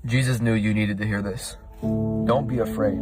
Jesus knew you needed to hear this. Don't be afraid.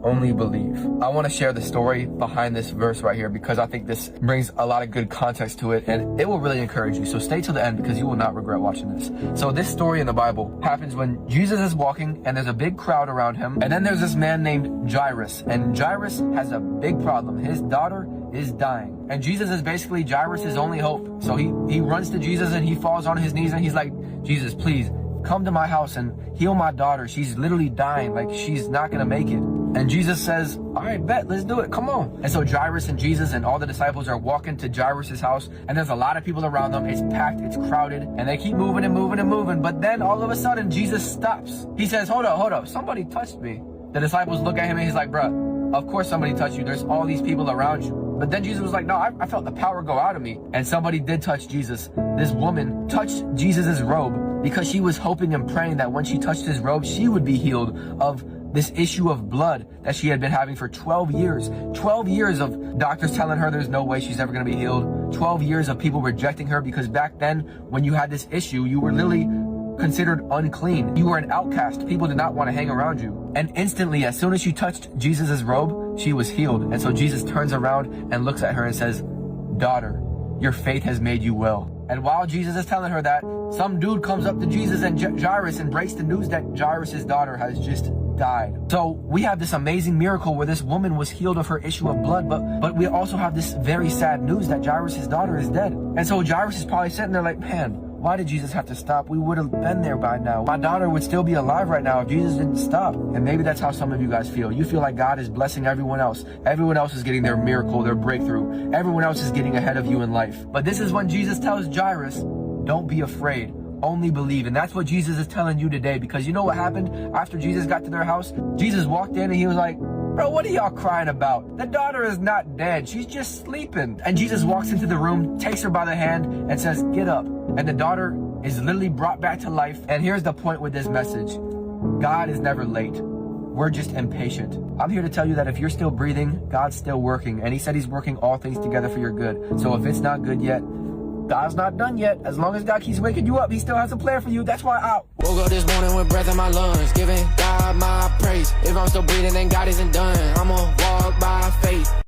Only believe. I want to share the story behind this verse right here because I think this brings a lot of good context to it and it will really encourage you. So stay till the end because you will not regret watching this. So this story in the Bible happens when Jesus is walking and there's a big crowd around him. And then there's this man named Jairus. And Jairus has a big problem. His daughter is dying. And Jesus is basically Jairus' only hope. So he runs to Jesus and he falls on his knees and he's like, Jesus, please come to my house and heal my daughter. She's literally dying. Like she's not going to make it. And Jesus says, all right, bet, let's do it. Come on. And so Jairus and Jesus and all the disciples are walking to Jairus' house. And there's a lot of people around them. It's packed. It's crowded. And they keep moving and moving and moving. But then all of a sudden, Jesus stops. He says, hold up. Somebody touched me. The disciples look at him and he's like, bruh, of course somebody touched you. There's all these people around you. But then Jesus was like, no, I felt the power go out of me. And somebody did touch Jesus. This woman touched Jesus' robe because she was hoping and praying that when she touched his robe, she would be healed of this issue of blood that she had been having for 12 years. 12 years of doctors telling her there's no way she's ever going to be healed. 12 years of people rejecting her because back then when you had this issue, you were literally considered unclean. You were an outcast. People did not want to hang around you. And instantly, as soon as she touched Jesus' robe, she was healed. And so Jesus turns around and looks at her and says, daughter, your faith has made you well. And while Jesus is telling her that, some dude comes up to Jesus and Jairus and breaks the news that Jairus' daughter has just died. So we have this amazing miracle where this woman was healed of her issue of blood, but we also have this very sad news that Jairus' daughter is dead. And so Jairus is probably sitting there like, man, why did Jesus have to stop? We would have been there by now. My daughter would still be alive right now if Jesus didn't stop. And maybe that's how some of you guys feel. You feel like God is blessing everyone else. Everyone else is getting their miracle, their breakthrough. Everyone else is getting ahead of you in life. But this is when Jesus tells Jairus, don't be afraid. Only believe. And that's what Jesus is telling you today, because you know what happened after Jesus got to their house? Jesus walked in and he was like, bro, what are y'all crying about? The daughter is not dead. She's just sleeping. And Jesus walks into the room, takes her by the hand and says, get up. And the daughter is literally brought back to life. And here's the point with this message. God is never late. We're just impatient. I'm here to tell you that if you're still breathing, God's still working. And he said he's working all things together for your good. So if it's not good yet, God's not done yet. As long as God keeps waking you up, he still has a plan for you. That's why I woke up this morning with breath in my lungs, giving God my praise. If I'm still breathing, then God isn't done. I'ma walk by faith.